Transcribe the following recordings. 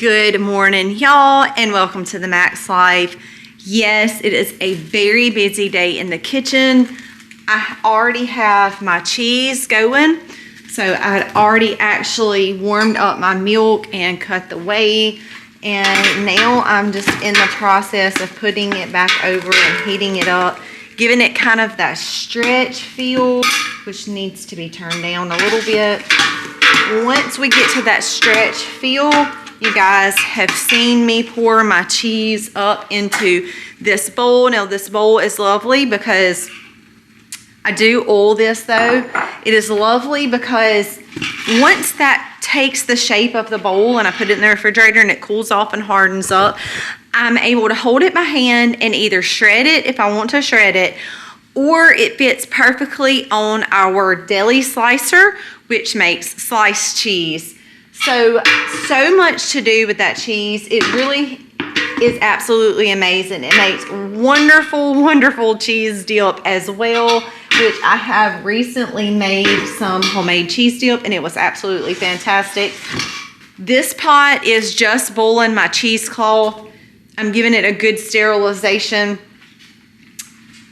Good morning, y'all, and welcome to the Max Life. Yes, it is a very busy day in the kitchen. I already have my cheese going, so I had already actually warmed up my milk and cut the whey, and now I'm just in the process of putting it back over and heating it up, giving it kind of that stretch feel, which needs to be turned down a little bit. Once we get to that stretch feel, you guys have seen me pour my cheese up into this bowl. Now this bowl is lovely because I do oil this though. It is lovely because once that takes the shape of the bowl and I put it in the refrigerator and it cools off and hardens up, I'm able to hold it by hand and either shred it if I want to shred it, or it fits perfectly on our deli slicer, which makes sliced cheese. So much to do with that cheese. It really is absolutely amazing. It makes wonderful, wonderful cheese dip as well, which I have recently made some homemade cheese dip and it was absolutely fantastic. This pot is just boiling my cheesecloth. I'm giving it a good sterilization.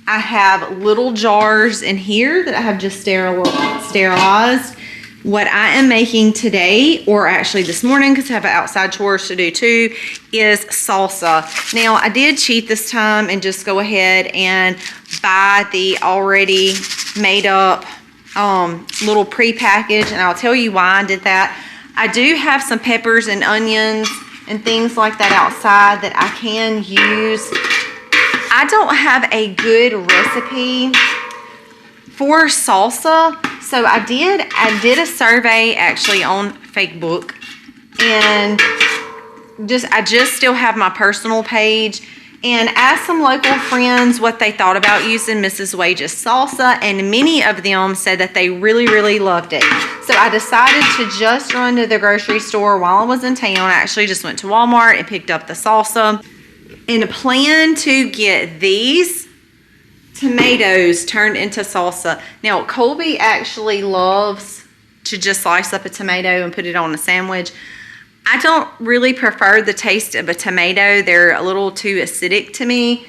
I have little jars in here that I have just sterilized. What I am making today, or actually this morning, because I have outside chores to do too, is salsa. Now, I did cheat this time and just go ahead and buy the already made up little pre-package, and I'll tell you why I did that. I do have some peppers and onions and things like that outside that I can use. I don't have a good recipe for salsa, so I did a survey actually on Facebook, and I just still have my personal page and asked some local friends what they thought about using Mrs. Wage's salsa, and many of them said that they really loved it. So I decided to just run to the grocery store while I was in town. I actually just went to Walmart and picked up the salsa and plan to get these tomatoes turned into salsa. Now, Colby actually loves to just slice up a tomato and put it on a sandwich. I don't really prefer the taste of a tomato. They're a little too acidic to me.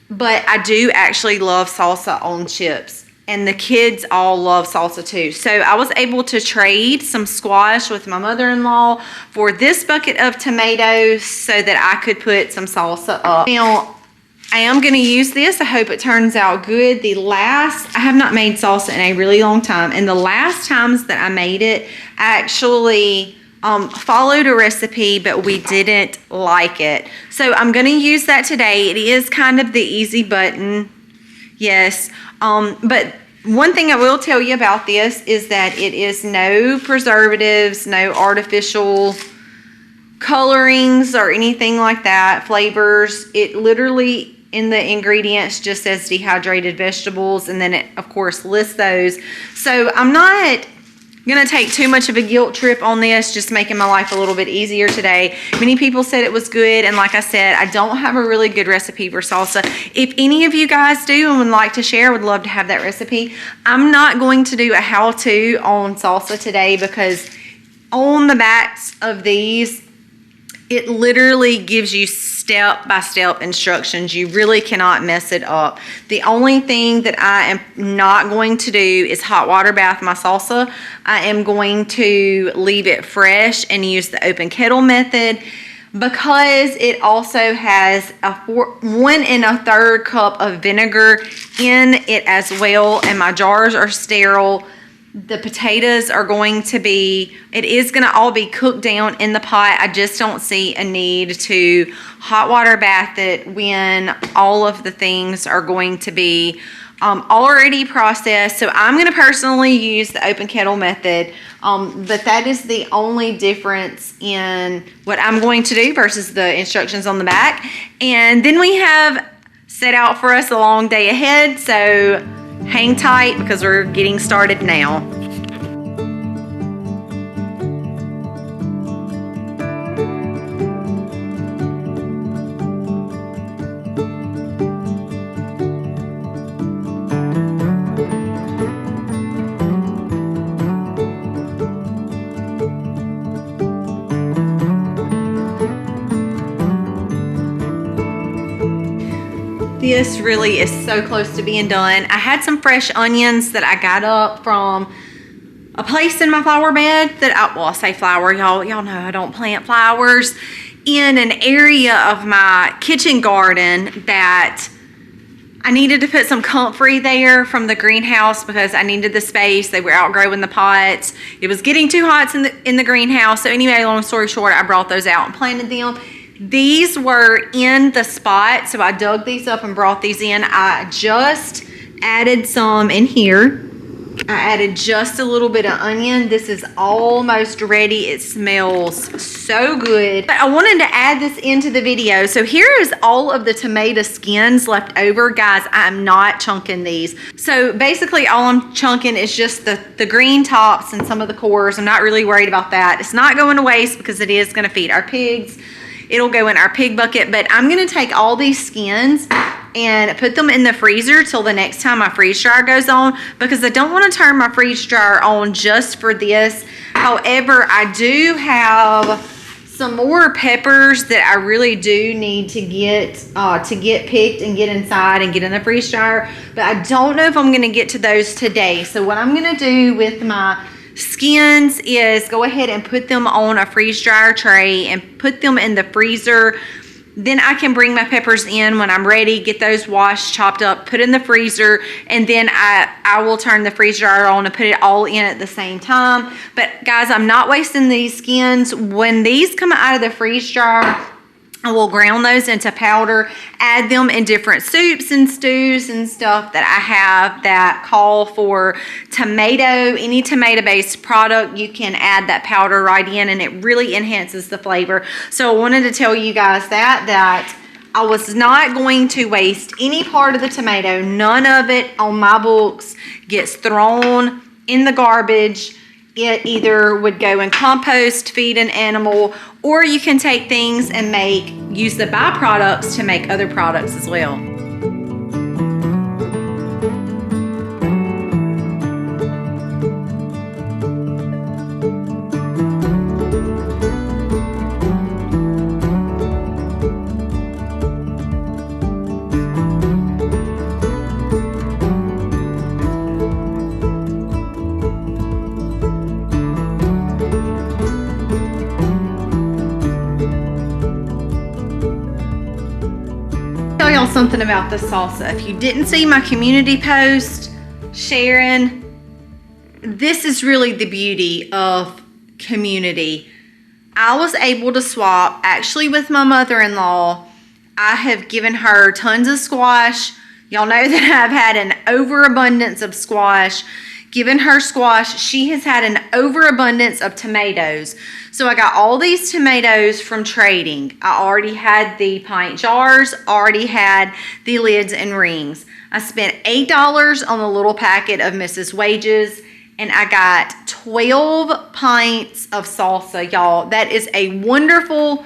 But I do actually love salsa on chips. And the kids all love salsa too. So I was able to trade some squash with my mother-in-law for this bucket of tomatoes so that I could put some salsa up. Now, I am going to use this. I hope it turns out good. I have not made salsa in a really long time. And the last times that I made it, I actually followed a recipe, but we didn't like it. So I'm going to use that today. It is kind of the easy button. Yes. But one thing I will tell you about this is that it is no preservatives, no artificial colorings or anything like that, flavors. It literally in the ingredients just says dehydrated vegetables, and then it of course lists those. So I'm not gonna take too much of a guilt trip on this, just making my life a little bit easier today. Many people said it was good, and like I said, I don't have a really good recipe for salsa. If any of you guys do and would like to share, would love to have that recipe. I'm not going to do a how-to on salsa today because on the backs of these, it literally gives you step-by-step instructions. You really cannot mess it up. The only thing that I am not going to do is hot water bath my salsa. I am going to leave it fresh and use the open kettle method because it also has a 1 1/3 cup of vinegar in it as well, and my jars are sterile. The potatoes are it is going to all be cooked down in the pot. I just don't see a need to hot water bath it when all of the things are going to be already processed. So I'm going to personally use the open kettle method, but that is the only difference in what I'm going to do versus the instructions on the back. And then we have set out for us a long day ahead, so hang tight because we're getting started now. This really is so close to being done. I had some fresh onions that I got up from a place in my flower bed that I say flower, y'all know I don't plant flowers, in an area of my kitchen garden that I needed to put some comfrey there from the greenhouse because I needed the space. They were outgrowing the pots. It was getting too hot in the greenhouse. So anyway, long story short, I brought those out and planted them. These were in the spot, so I dug these up and brought these in. I just added some in here. I added just a little bit of onion. This is almost ready. It smells so good. But I wanted to add this into the video. So here is all of the tomato skins left over. Guys, I'm not chunking these. So basically all I'm chunking is just the green tops and some of the cores. I'm not really worried about that. It's not going to waste because it is going to feed our pigs. It'll go in our pig bucket, but I'm gonna take all these skins and put them in the freezer till the next time my freeze dryer goes on, because I don't want to turn my freeze dryer on just for this. However, I do have some more peppers that I really do need to get picked and get inside and get in the freeze dryer, but I don't know if I'm gonna get to those today. So what I'm gonna do with my skins is go ahead and put them on a freeze dryer tray and put them in the freezer. Then I can bring my peppers in when I'm ready, get those washed, chopped up, put in the freezer, and then I will turn the freeze dryer on and put it all in at the same time. But guys, I'm not wasting these skins. When these come out of the freeze dryer, I will ground those into powder, add them in different soups and stews and stuff that I have that call for tomato. Any tomato-based product, you can add that powder right in, and it really enhances the flavor. So I wanted to tell you guys that I was not going to waste any part of the tomato. None of it on my books gets thrown in the garbage. It either would go in compost, feed an animal, or you can take things and use the byproducts to make other products as well. Something about the salsa. If you didn't see my community post sharing, this is really the beauty of community. I was able to swap actually with my mother-in-law. I have given her tons of squash. Y'all know that I've had an overabundance of squash. Given her squash, she has had an overabundance of tomatoes. So I got all these tomatoes from trading. I already had the pint jars, already had the lids and rings. I spent $8 on the little packet of Mrs. Wages, and I got 12 pints of salsa, y'all. That is a wonderful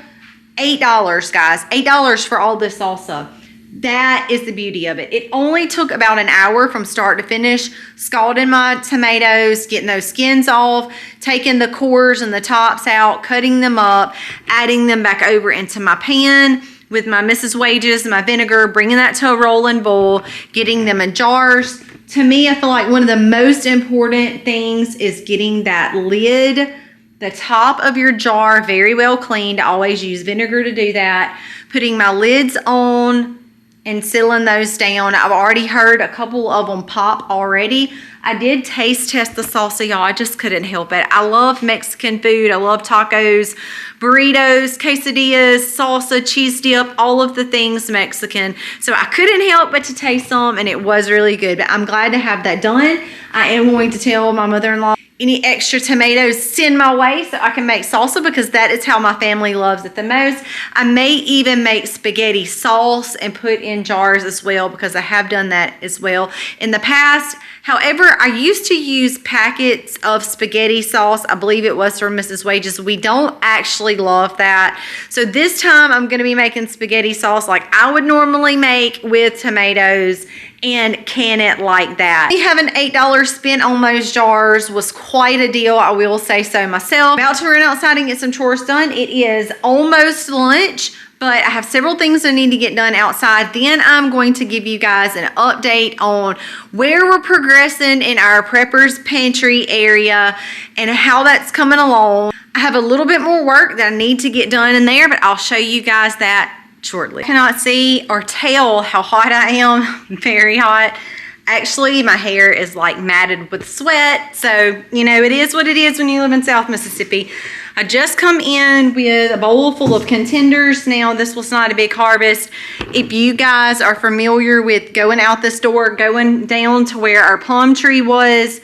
$8, guys. $8 for all this salsa. That is the beauty of it. It only took about an hour from start to finish, scalding my tomatoes, getting those skins off, taking the cores and the tops out, cutting them up, adding them back over into my pan with my Mrs. Wages and my vinegar, bringing that to a rolling boil, getting them in jars. To me, I feel like one of the most important things is getting that lid, the top of your jar, very well cleaned. I always use vinegar to do that. Putting my lids on and sealing those down. I've already heard a couple of them pop already. I did taste test the salsa, y'all. I just couldn't help it. I love Mexican food. I love tacos, burritos, quesadillas, salsa, cheese dip, all of the things Mexican. So I couldn't help but to taste some, and it was really good. But I'm glad to have that done. I am going to tell my mother-in-law any extra tomatoes send my way so I can make salsa, because that is how my family loves it the most. I may even make spaghetti sauce and put in jars as well, because I have done that as well in the past. However, I used to use packets of spaghetti sauce. I believe it was from Mrs. Wages. We don't actually love that. So this time I'm going to be making spaghetti sauce like I would normally make with tomatoes and can it like that. Having $8 spent on those jars was quite a deal, I will say so myself. About to run outside and get some chores done. It is almost lunch, But I have several things I need to get done outside. Then I'm going to give you guys an update on where we're progressing in our prepper's pantry area and how that's coming along. I have a little bit more work that I need to get done in there, but I'll show you guys that shortly. Cannot see or tell how hot I am. Very hot. Actually, my hair is like matted with sweat. So, you know, it is what it is when you live in South Mississippi. I just come in with a bowl full of contenders. Now, this was not a big harvest. If you guys are familiar with going out this door, going down to where our plum tree was,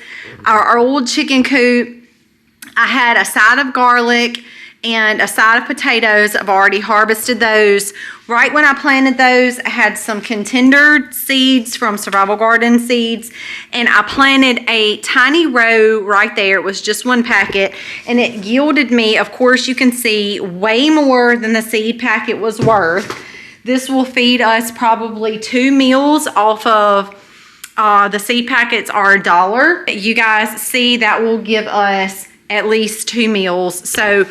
our old chicken coop, I had a side of garlic and a side of potatoes. I've already harvested those. Right when I planted those, I had some contender seeds from Survival Garden Seeds, and I planted a tiny row right there. It was just one packet, and it yielded me, of course, you can see, way more than the seed packet was worth. This will feed us probably 2 meals off of the seed packets are $1. You guys see that will give us at least 2 meals. So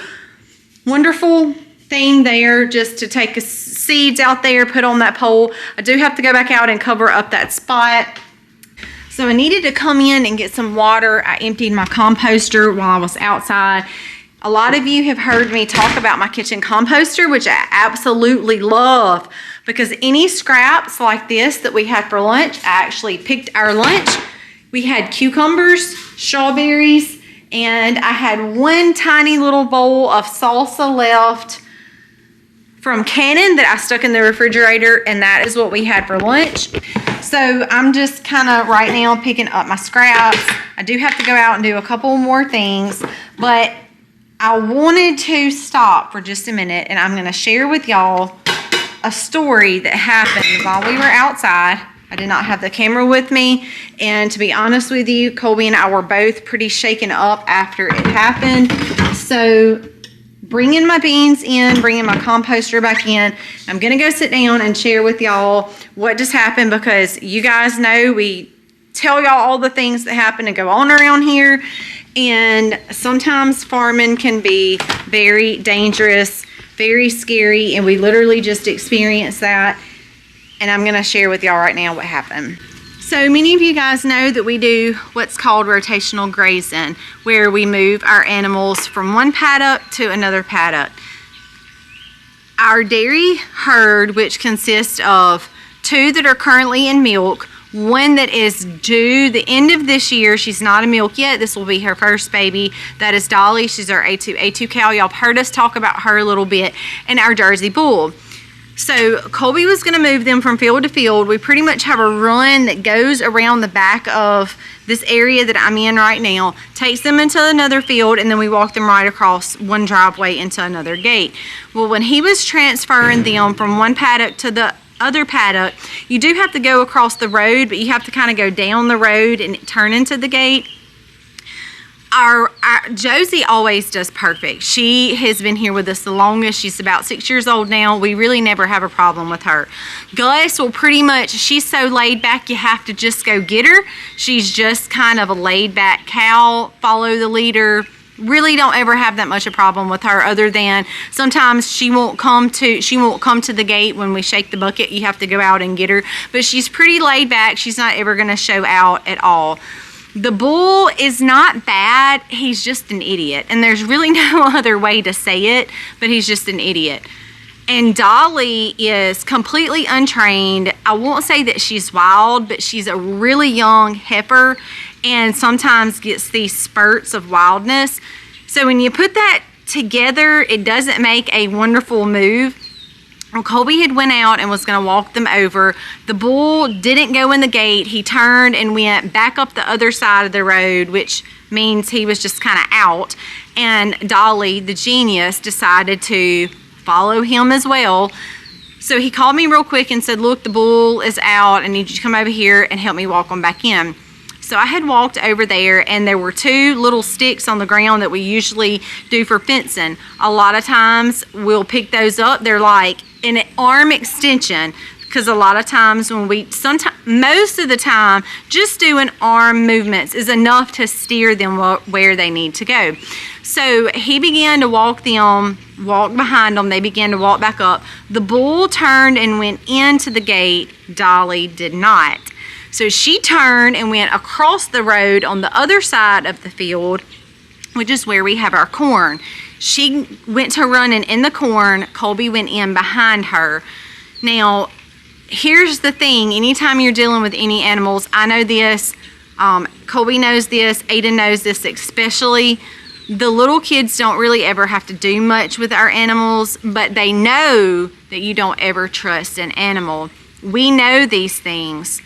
wonderful thing there, just to take seeds out there, put on that pole. I do have to go back out and cover up that spot. So I needed to come in and get some water. I emptied my composter while I was outside. A lot of you have heard me talk about my kitchen composter, which I absolutely love, because any scraps like this that we had for lunch, I actually picked our lunch. We had cucumbers, strawberries, and I had one tiny little bowl of salsa left from Cannon that I stuck in the refrigerator, and that is what we had for lunch. So I'm just kind of right now picking up my scraps. I do have to go out and do a couple more things, but I wanted to stop for just a minute, and I'm going to share with y'all a story that happened while we were outside. I did not have the camera with me, and to be honest with you, Colby and I were both pretty shaken up after it happened. So bringing my beans in, bringing my composter back in, I'm going to go sit down and share with y'all what just happened, because you guys know we tell y'all all the things that happen and go on around here, and sometimes farming can be very dangerous, very scary, and we literally just experienced that. And I'm going to share with y'all right now what happened. So many of you guys know that we do what's called rotational grazing, where we move our animals from one paddock to another paddock. Our dairy herd, which consists of 2 that are currently in milk, 1 that is due the end of this year. She's not in milk yet. This will be her first baby. That is Dolly. She's our A2 cow. Y'all have heard us talk about her a little bit. And our Jersey bull. So Colby was going to move them from field to field. We pretty much have a run that goes around the back of this area that I'm in right now, takes them into another field, and then we walk them right across one driveway into another gate. Well, when he was transferring them from one paddock to the other paddock, you do have to go across the road, but you have to kind of go down the road and turn into the gate. Our Josie always does perfect. She has been here with us the longest. She's about 6 years old now. We really never have a problem with her. Gus will pretty much, she's so laid back, you have to just go get her. She's just kind of a laid back cow, follow the leader. Really don't ever have that much a problem with her, other than sometimes she won't come to the gate when we shake the bucket. You have to go out and get her. But she's pretty laid back. She's not ever going to show out at all. The bull is not bad, he's just an idiot. And there's really no other way to say it, but he's just an idiot. And Dolly is completely untrained. I won't say that she's wild, but she's a really young heifer and sometimes gets these spurts of wildness. So when you put that together, it doesn't make a wonderful move. Well, Colby had went out and was going to walk them over. The bull didn't go in the gate. He turned and went back up the other side of the road, which means he was just kind of out. And Dolly, the genius, decided to follow him as well. So he called me real quick and said, look, the bull is out. I need you to come over here and help me walk him back in. So I had walked over there, and there were 2 little sticks on the ground that we usually do for fencing. A lot of times we'll pick those up. They're like an arm extension, because a lot of times most of the time, just doing arm movements is enough to steer them where they need to go. So he began to walk behind them. They began to walk back up. The bull turned and went into the gate. Dolly did not. So she turned and went across the road on the other side of the field, which is where we have our corn. She went to running in the corn. Colby went in behind her. Now, here's the thing. Anytime you're dealing with any animals, I know this, Colby knows this, Aiden knows this especially. The little kids don't really ever have to do much with our animals, but they know that you don't ever trust an animal. We know these things.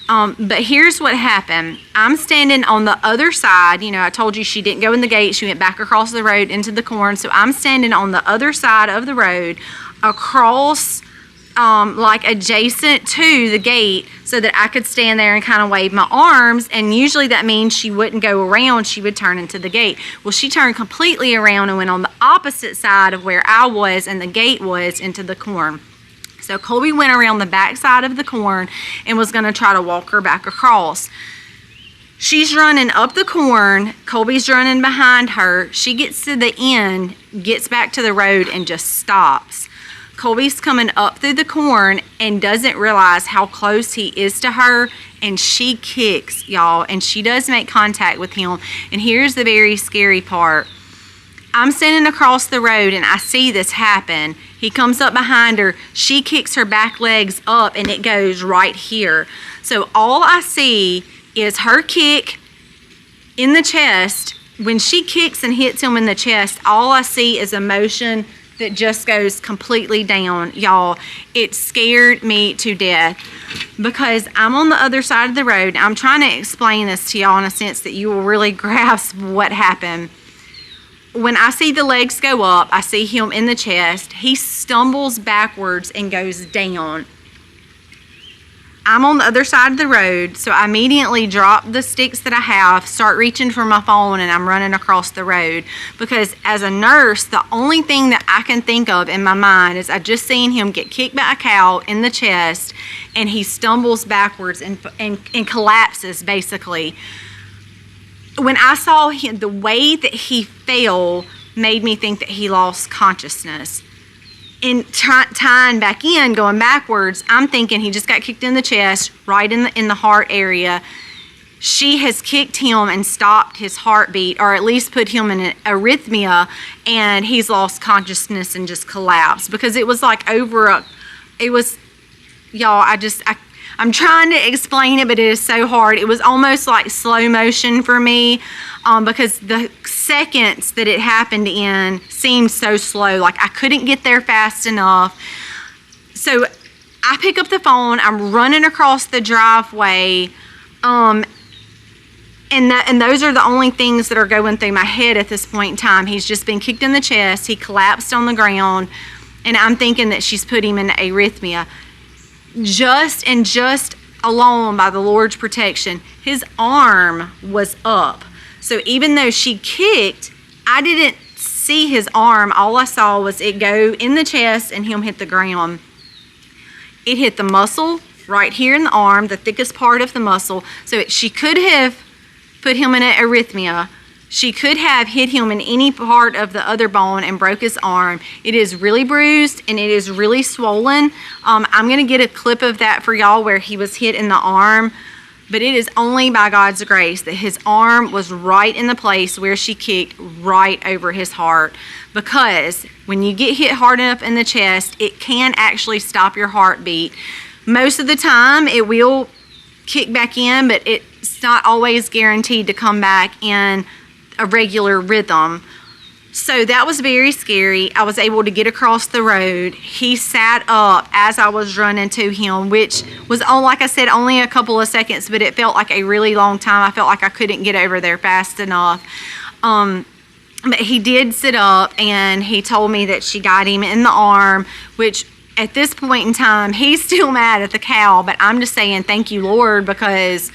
But here's what happened. I'm standing on the other side. You know, I told you she didn't go in the gate. She went back across the road into the corn. So I'm standing on the other side of the road across, like adjacent to the gate, so that I could stand there and kind of wave my arms. And usually that means she wouldn't go around. She would turn into the gate. Well, she turned completely around and went on the opposite side of where I was and the gate was into the corn. So Colby went around the back side of the corn and was going to try to walk her back across. She's running up the corn. Colby's running behind her. She gets to the end, gets back to the road, and just stops. Colby's coming up through the corn and doesn't realize how close he is to her, and she kicks, y'all, and she does make contact with him. And here's the very scary part. I'm standing across the road and I see this happen. He comes up behind her. She kicks her back legs up and it goes right here. So all I see is her kick in the chest. When she kicks and hits him in the chest, all I see is a motion that just goes completely down. Y'all, it scared me to death because I'm on the other side of the road. I'm trying to explain this to y'all in a sense that you will really grasp what happened. When I see the legs go up, I see him in the chest. He stumbles backwards and goes down. I'm on the other side of the road, so I immediately drop the sticks that I have, start reaching for my phone, and I'm running across the road. Because as a nurse, the only thing that I can think of in my mind is I just seen him get kicked by a cow in the chest, and he stumbles backwards and collapses, basically. When I saw him, the way that he fell made me think that he lost consciousness. And tying back in, going backwards, I'm thinking he just got kicked in the chest, right in the heart area. She has kicked him and stopped his heartbeat, or at least put him in an arrhythmia, and he's lost consciousness and just collapsed. Because it was like y'all, I'm trying to explain it, but it is so hard. It was almost like slow motion for me because the seconds that it happened in seemed so slow. Like I couldn't get there fast enough. So I pick up the phone. I'm running across the driveway. And those are the only things that are going through my head at this point in time. He's just been kicked in the chest. He collapsed on the ground. And I'm thinking that she's put him in arrhythmia. Just alone by the Lord's protection, his arm was up. So even though she kicked, I didn't see his arm. All I saw was it go in the chest and him hit the ground. It hit the muscle right here in the arm, the thickest part of the muscle. So she could have put him in an arrhythmia. She could have hit him in any part of the other bone and broke his arm. It is really bruised and it is really swollen. I'm going to get a clip of that for y'all where he was hit in the arm. But it is only by God's grace that his arm was right in the place where she kicked, right over his heart. Because when you get hit hard enough in the chest, it can actually stop your heartbeat. Most of the time it will kick back in, but it's not always guaranteed to come back in a regular rhythm. So that was very scary. I was able to get across the road. He sat up as I was running to him, which was, like I said, only a couple of seconds, but it felt like a really long time. I felt like I couldn't get over there fast enough. But he did sit up, and he told me that she got him in the arm, which at this point in time, he's still mad at the cow, but I'm just saying thank you, Lord, because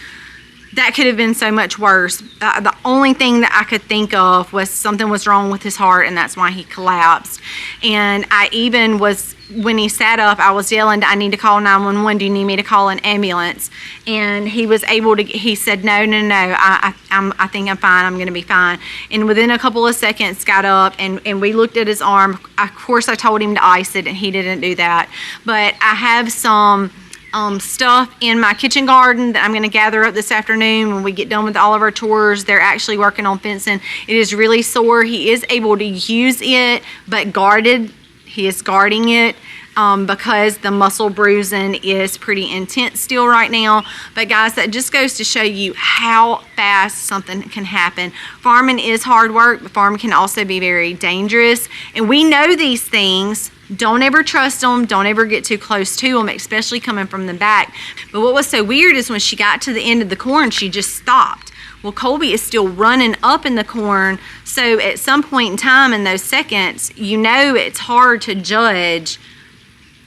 that could have been so much worse. The only thing that I could think of was something was wrong with his heart, and that's why he collapsed. And I even was, when he sat up, I was yelling, I need to call 911. Do you need me to call an ambulance? And he was able to, he said, no, I think I'm fine. I'm going to be fine. And within a couple of seconds got up, and we looked at his arm. Of course, I told him to ice it, and he didn't do that. But I have some stuff in my kitchen garden that I'm going to gather up this afternoon when we get done with all of our chores. They're actually working on fencing. It is really sore. He is able to use it, but guarded. He is guarding it because the muscle bruising is pretty intense still right now. But guys, that just goes to show you how fast something can happen. Farming is hard work, but farming can also be very dangerous. And we know these things. Don't ever trust them. Don't ever get too close to them, especially coming from the back. But what was so weird is when she got to the end of the corn, she just stopped. Well, Colby is still running up in the corn. So at some point in time in those seconds, you know it's hard to judge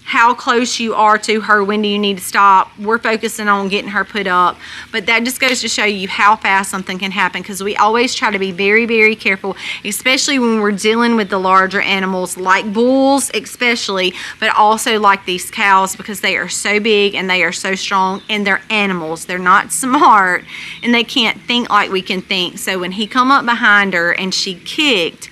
how close you are to her. When do you need to stop? We're focusing on getting her put up, but that just goes to show you how fast something can happen, because we always try to be very, very careful, especially when we're dealing with the larger animals like bulls especially, but also like these cows, because they are so big and they are so strong, and they're animals. They're not smart, and they can't think like we can think. So when he come up behind her and she kicked,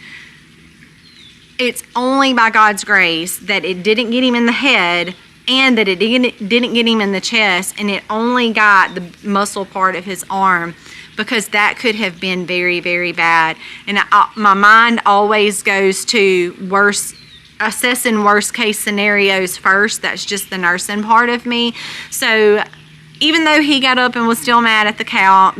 it's only by God's grace that it didn't get him in the head, and that it didn't get him in the chest, and it only got the muscle part of his arm, because that could have been very, very bad. And my mind always goes to assessing worst case scenarios first. That's just the nursing part of me. So even though he got up and was still mad at the cow,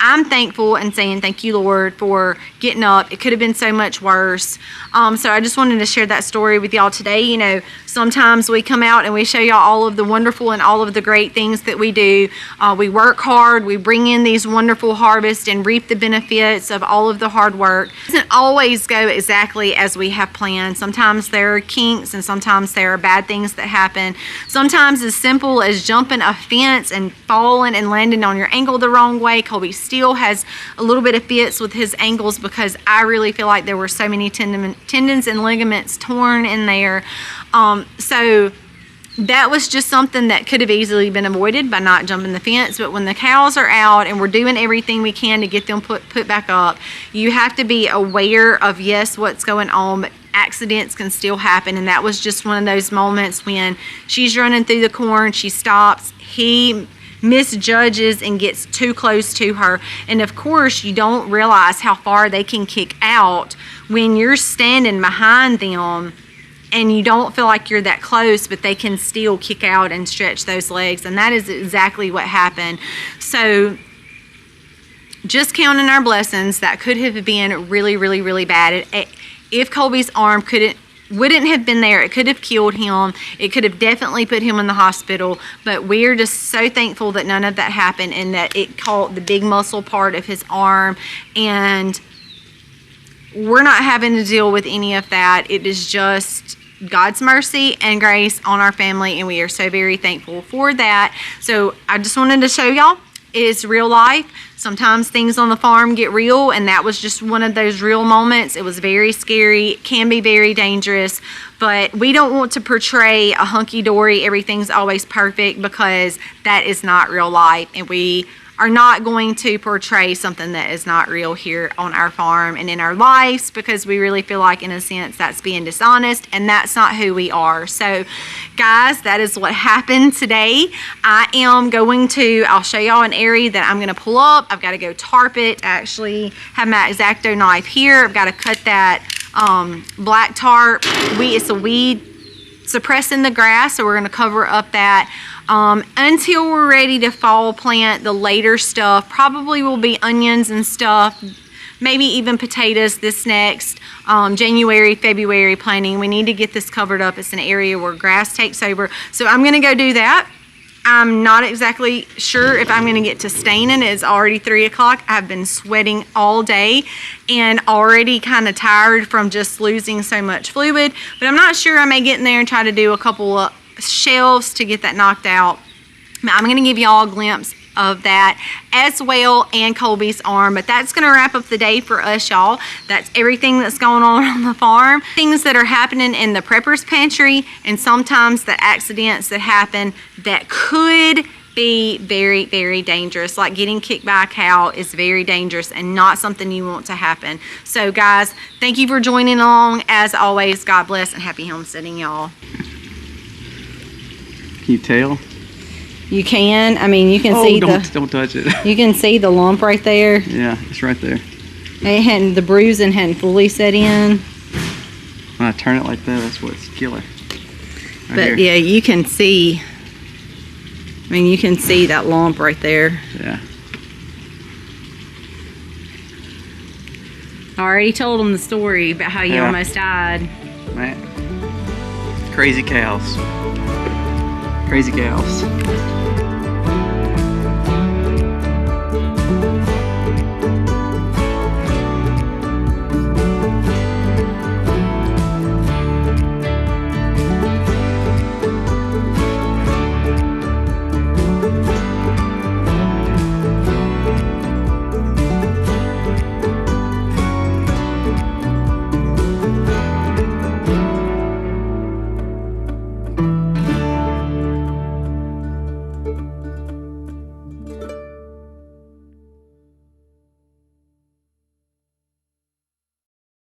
I'm thankful and saying thank you, Lord, for getting up. It could have been so much worse. So I just wanted to share that story with y'all today. You know, sometimes we come out and we show y'all all of the wonderful and all of the great things that we do. We work hard. We bring in these wonderful harvests and reap the benefits of all of the hard work. It doesn't always go exactly as we have planned. Sometimes there are kinks, and sometimes there are bad things that happen. Sometimes as simple as jumping a fence and falling and landing on your ankle the wrong way. Colby still has a little bit of fits with his ankles, because I really feel like there were so many tendons and ligaments torn in there. So that was just something that could have easily been avoided by not jumping the fence. But when the cows are out and we're doing everything we can to get them put back up, you have to be aware of, yes, what's going on, but accidents can still happen. And that was just one of those moments when she's running through the corn, she stops, he misjudges and gets too close to her. And of course, you don't realize how far they can kick out when you're standing behind them and you don't feel like you're that close, but they can still kick out and stretch those legs. And that is exactly what happened. So just counting our blessings, that could have been really, really, really bad. If Colby's arm wouldn't have been there, it could have killed him. It could have definitely put him in the hospital. But we're just so thankful that none of that happened, and that it caught the big muscle part of his arm, and we're not having to deal with any of that. It is just God's mercy and grace on our family, and we are so very thankful for that. So I just wanted to show y'all it's real life. Sometimes things on the farm get real, and that was just one of those real moments. It was very scary. It can be very dangerous, but we don't want to portray a hunky-dory, everything's always perfect, because that is not real life, and we are not going to portray something that is not real here on our farm and in our lives, because we really feel like, in a sense, that's being dishonest, and that's not who we are. So guys, that is what happened today. I'll show y'all an area that I'm going to pull up. I've got to go tarp it. I actually have my X-Acto knife here. I've got to cut that black tarp. It's a weed suppressing the grass, so we're going to cover up that until we're ready to fall plant the later stuff. Probably will be onions and stuff, maybe even potatoes this next January, February planting. We need to get this covered up. It's an area where grass takes over, so I'm going to go do that. I'm not exactly sure if I'm going to get to staining. It's already 3 o'clock. I've been sweating all day and already kind of tired from just losing so much fluid. But I'm not sure. I may get in there and try to do a couple of shelves to get that knocked out. I'm going to give y'all a glimpse of that as well, and Colby's arm. But that's gonna wrap up the day for us, y'all. That's everything that's going on the farm. Things that are happening in the prepper's pantry, and sometimes the accidents that happen that could be very, very dangerous. Like getting kicked by a cow is very dangerous and not something you want to happen. So guys, thank you for joining along. As always, God bless and happy homesteading, y'all. Can you tell? You can. I mean, you can see don't touch it. You can see the lump right there. Yeah, it's right there. The bruising hadn't fully set in. When I turn it like that, that's what's killer. But yeah, you can see. I mean, you can see that lump right there. Yeah. I already told them the story about how you almost died. Man. Crazy cows. Crazy cows.